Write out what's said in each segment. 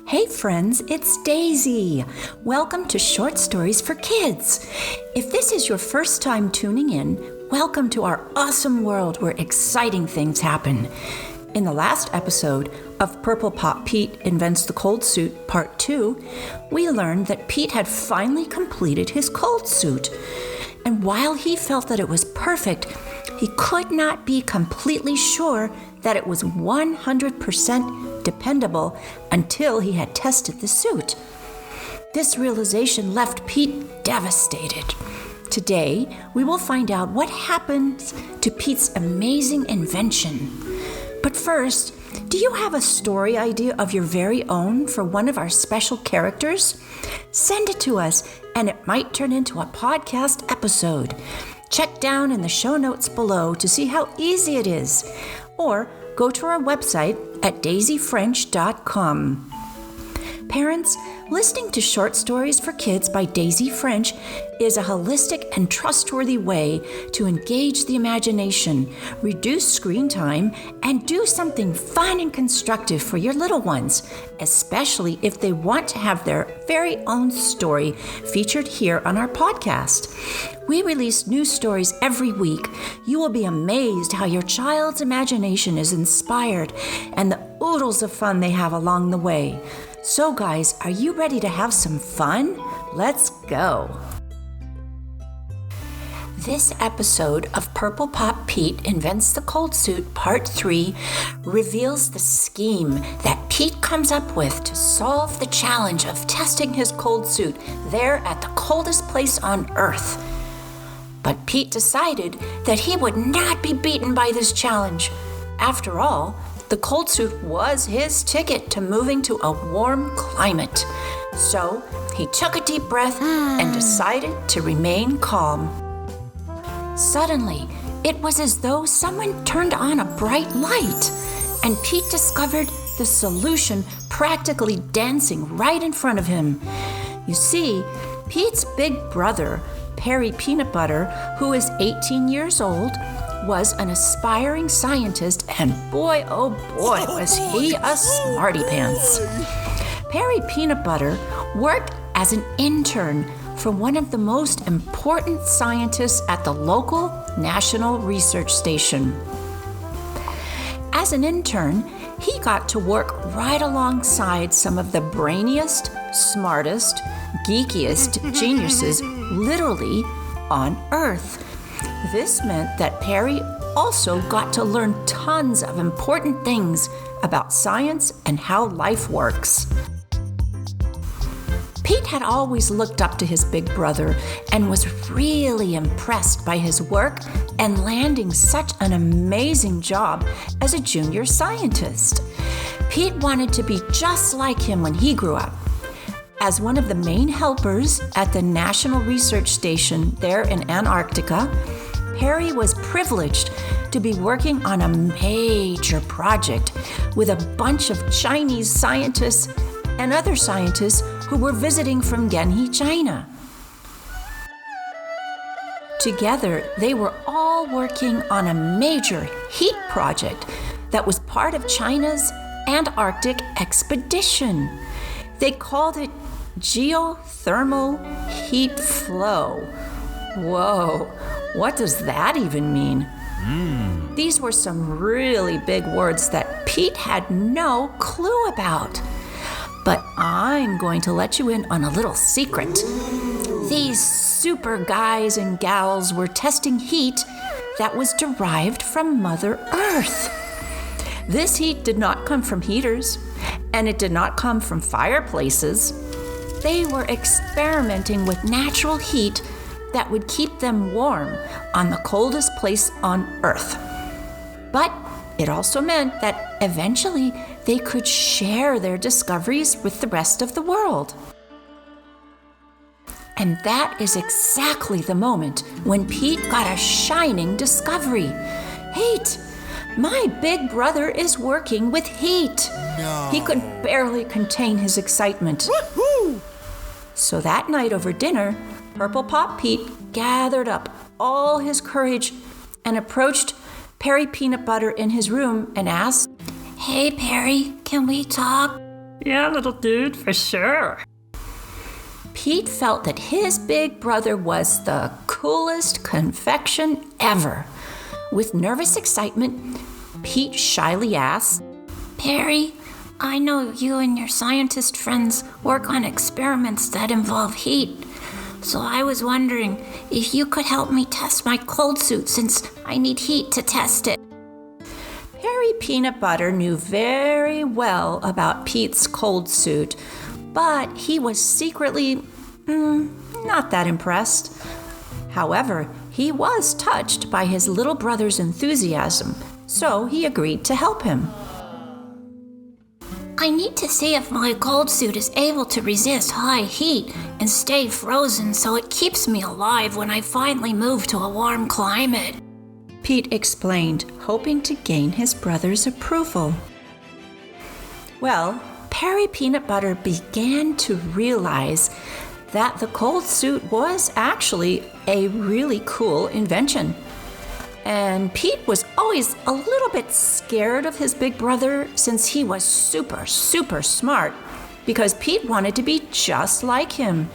Hey friends, it's Daisy. Welcome to Short Stories for Kids. If this is your first time tuning in, welcome to our awesome world where exciting things happen. In the last episode of Purple Pop Pete Invents the Cold Suit Part 2, we learned that Pete had finally completed his cold suit. And while he felt that it was perfect, he could not be completely sure that it was 100% dependable until he had tested the suit. This realization left Pete devastated. Today, we will find out what happens to Pete's amazing invention. But first, do you have a story idea of your very own for one of our special characters? Send it to us, and it might turn into a podcast episode. Check down in the show notes below to see how easy it is, or go to our website at daisyfrench.com. Parents, listening to Short Stories for Kids by Daisy French is a holistic and trustworthy way to engage the imagination, reduce screen time, and do something fun and constructive for your little ones, especially if they want to have their very own story featured here on our podcast. We release new stories every week. You will be amazed how your child's imagination is inspired and the oodles of fun they have along the way. So guys, are you ready to have some fun? Let's go! This episode of Purple Pop Pete Invents the Cold Suit Part 3 reveals the scheme that Pete comes up with to solve the challenge of testing his cold suit there at the coldest place on Earth. But Pete decided that he would not be beaten by this challenge. After all, the cold suit was his ticket to moving to a warm climate. So he took a deep breath and decided to remain calm. Suddenly, it was as though someone turned on a bright light, and Pete discovered the solution practically dancing right in front of him. You see, Pete's big brother, Perry Peanut Butter, who is 18 years old, was an aspiring scientist, and boy, oh boy, was he a smarty pants. Perry Peanut Butter worked as an intern for one of the most important scientists at the local National Research Station. As an intern, he got to work right alongside some of the brainiest, smartest, geekiest geniuses literally on Earth. This meant that Perry also got to learn tons of important things about science and how life works. Pete had always looked up to his big brother and was really impressed by his work and landing such an amazing job as a junior scientist. Pete wanted to be just like him when he grew up. As one of the main helpers at the National Research Station there in Antarctica, Perry was privileged to be working on a major project with a bunch of Chinese scientists and other scientists who were visiting from Genhe, China. Together, they were all working on a major heat project that was part of China's Antarctic expedition. They called it geothermal heat flow. Whoa, what does that even mean? These were some really big words that Pete had no clue about. But I'm going to let you in on a little secret. These super guys and gals were testing heat that was derived from Mother Earth. This heat did not come from heaters, and it did not come from fireplaces. They were experimenting with natural heat that would keep them warm on the coldest place on Earth. But it also meant that eventually they could share their discoveries with the rest of the world. And that is exactly the moment when Pete got a shining discovery. Heat! My big brother is working with heat. No. He could barely contain his excitement. Woohoo! So that night over dinner, Purple Pop Pete gathered up all his courage and approached Perry Peanut Butter in his room and asked, "Hey Perry, can we talk?" Yeah, little dude, for sure. Pete felt that his big brother was the coolest confection ever. With nervous excitement, Pete shyly asked, Perry, I know you and your scientist friends work on experiments that involve heat. So I was wondering if you could help me test my cold suit since I need heat to test it. Perry Peanut Butter knew very well about Pete's cold suit, but he was secretly not that impressed. However, he was touched by his little brother's enthusiasm, so he agreed to help him. I need to see if my cold suit is able to resist high heat and stay frozen so it keeps me alive when I finally move to a warm climate. Pete explained, hoping to gain his brother's approval. Well, Perry Peanut Butter began to realize that the cold suit was actually a really cool invention. And Pete was always a little bit scared of his big brother since he was super, super smart, because Pete wanted to be just like him.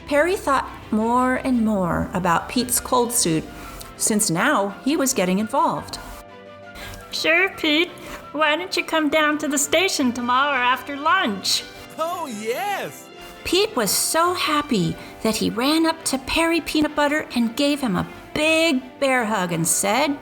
Perry thought more and more about Pete's cold suit, since now he was getting involved. Sure, Pete. Why don't you come down to the station tomorrow after lunch? Oh, yes! Pete was so happy that he ran up to Perry Peanut Butter and gave him a big bear hug and said,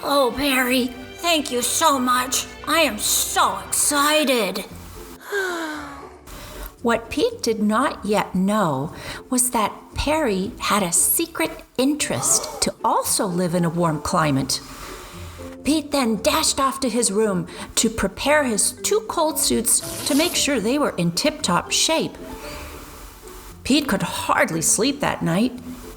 Oh, Perry, thank you so much. I am so excited. What Pete did not yet know was that Perry had a secret interest to also live in a warm climate. Pete then dashed off to his room to prepare his 2 cold suits to make sure they were in tip-top shape. Pete could hardly sleep that night.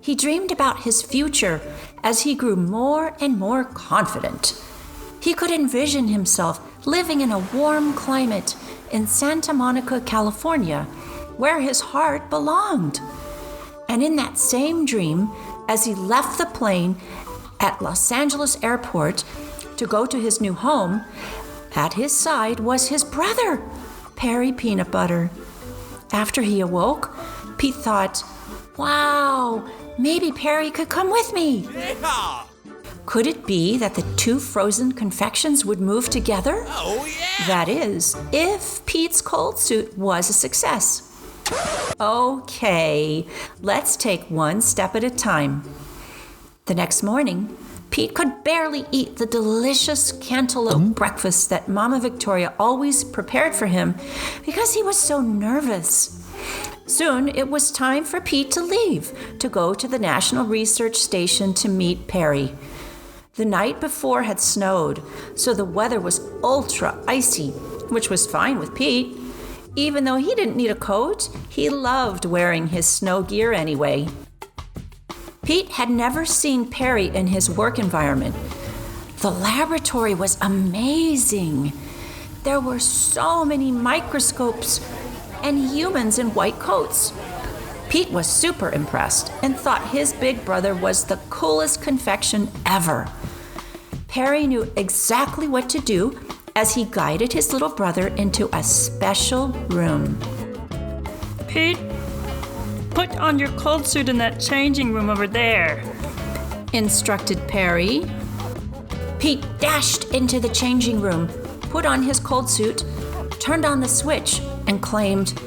He dreamed about his future as he grew more and more confident. He could envision himself living in a warm climate in Santa Monica, California, where his heart belonged. And in that same dream, as he left the plane at Los Angeles Airport to go to his new home, at his side was his brother, Perry Peanut Butter. After he awoke, Pete thought, wow, maybe Perry could come with me. Yeah! Could it be that the 2 frozen confections would move together? Oh, yeah! That is, if Pete's cold suit was a success. Okay, let's take one step at a time. The next morning, Pete could barely eat the delicious cantaloupe breakfast that Mama Victoria always prepared for him because he was so nervous. Soon, it was time for Pete to leave to go to the National Research Station to meet Perry. The night before had snowed, so the weather was ultra icy, which was fine with Pete. Even though he didn't need a coat, he loved wearing his snow gear anyway. Pete had never seen Perry in his work environment. The laboratory was amazing. There were so many microscopes and humans in white coats. Pete was super impressed and thought his big brother was the coolest confection ever. Perry knew exactly what to do as he guided his little brother into a special room. Pete, put on your cold suit in that changing room over there, instructed Perry. Pete dashed into the changing room, put on his cold suit, turned on the switch, and claimed,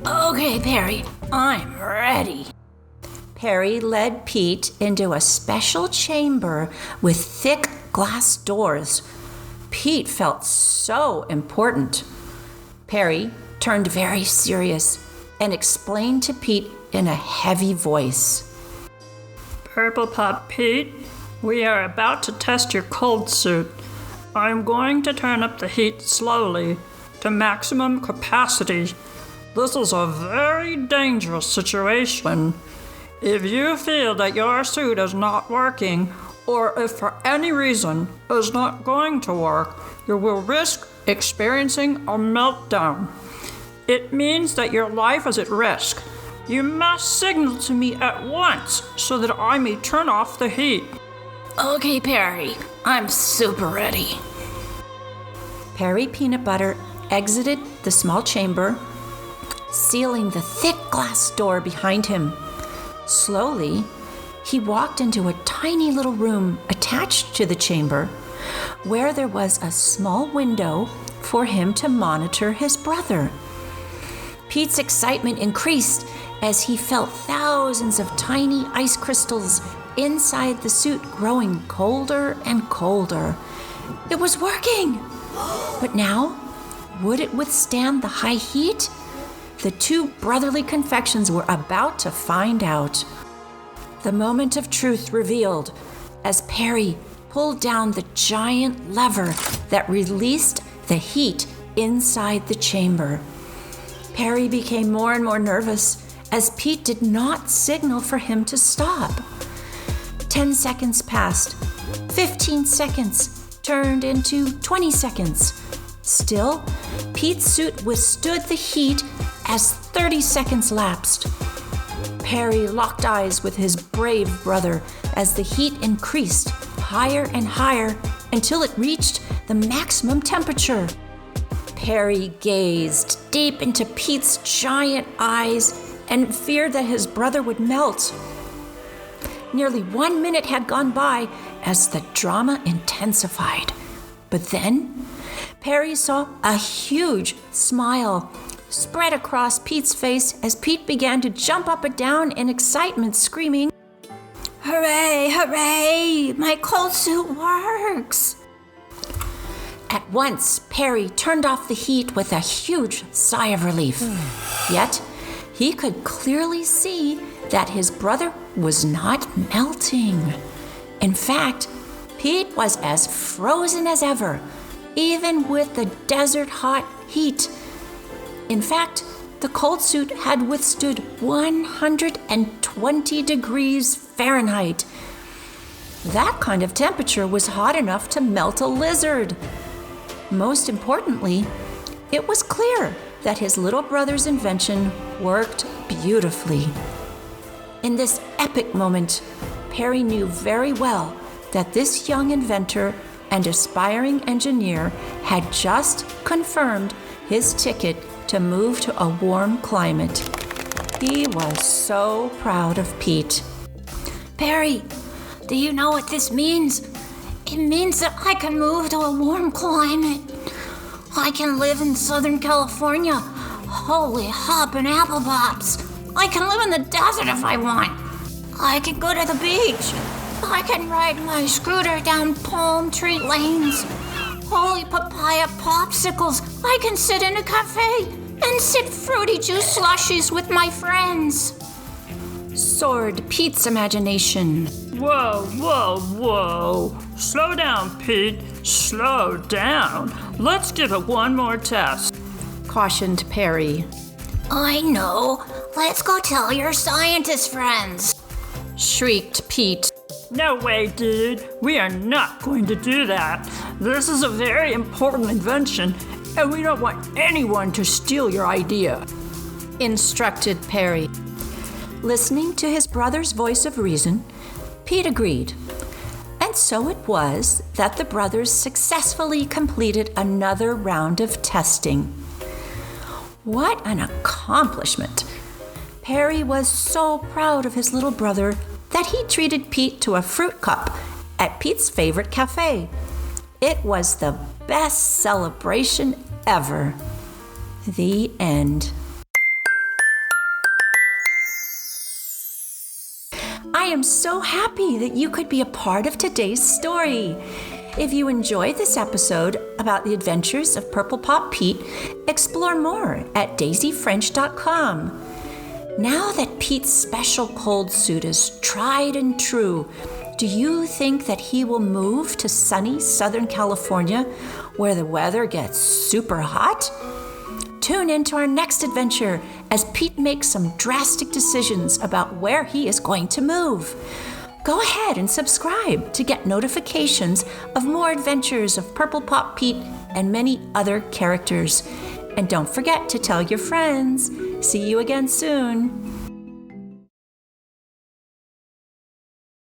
Okay, Perry, I'm ready. Perry led Pete into a special chamber with thick glass doors. Pete felt so important. Perry turned very serious and explained to Pete in a heavy voice. Purple Pop Pete, we are about to test your cold suit. I'm going to turn up the heat slowly to maximum capacity. This is a very dangerous situation. If you feel that your suit is not working, or if for any reason is not going to work, you will risk experiencing a meltdown. It means that your life is at risk. You must signal to me at once so that I may turn off the heat. Okay, Perry, I'm super ready. Perry Peanut Butter exited the small chamber, sealing the thick glass door behind him. Slowly, he walked into a tiny little room attached to the chamber, where there was a small window for him to monitor his brother. Pete's excitement increased as he felt thousands of tiny ice crystals inside the suit growing colder and colder. It was working! But now, would it withstand the high heat? The two brotherly confections were about to find out. The moment of truth revealed as Perry pulled down the giant lever that released the heat inside the chamber. Perry became more and more nervous as Pete did not signal for him to stop. 10 seconds passed. 15 seconds turned into 20 seconds. Still, Pete's suit withstood the heat as 30 seconds lapsed. Perry locked eyes with his brave brother as the heat increased higher and higher until it reached the maximum temperature. Perry gazed deep into Pete's giant eyes and feared that his brother would melt. Nearly 1 minute had gone by as the drama intensified. But then, Perry saw a huge smile spread across Pete's face as Pete began to jump up and down in excitement, screaming, Hooray, hooray! My cold suit works! At once, Perry turned off the heat with a huge sigh of relief. Yet, he could clearly see that his brother was not melting. In fact, Pete was as frozen as ever, even with the desert hot heat. In fact, the cold suit had withstood 120 degrees Fahrenheit. That kind of temperature was hot enough to melt a lizard. Most importantly, it was clear that his little brother's invention worked beautifully. In this epic moment, Perry knew very well that this young inventor and aspiring engineer had just confirmed his ticket to move to a warm climate. He was so proud of Pete. Perry, do you know what this means? It means that I can move to a warm climate. I can live in Southern California. Holy hop and apple pops. I can live in the desert if I want. I can go to the beach. I can ride my scooter down palm tree lanes. Holy papaya popsicles. I can sit in a cafe and sip fruity juice slushies with my friends. Soared Pete's imagination. Whoa, whoa, whoa. Slow down, Pete. Slow down. Let's give it one more test, Cautioned Perry. I know. Let's go tell your scientist friends. Shrieked Pete. No way, dude. We are not going to do that. This is a very important invention, and we don't want anyone to steal your idea, Instructed Perry. Listening to his brother's voice of reason, Pete agreed. And so it was that the brothers successfully completed another round of testing. What an accomplishment! Perry was so proud of his little brother that he treated Pete to a fruit cup at Pete's favorite cafe. It was the best celebration ever. The end. I am so happy that you could be a part of today's story. If you enjoyed this episode about the adventures of Purple Pop Pete, explore more at daisyfrench.com. Now that Pete's special cold suit is tried and true, do you think that he will move to sunny Southern California where the weather gets super hot? Tune into our next adventure as Pete makes some drastic decisions about where he is going to move. Go ahead and subscribe to get notifications of more adventures of Purple Pop Pete and many other characters. And don't forget to tell your friends. See you again soon.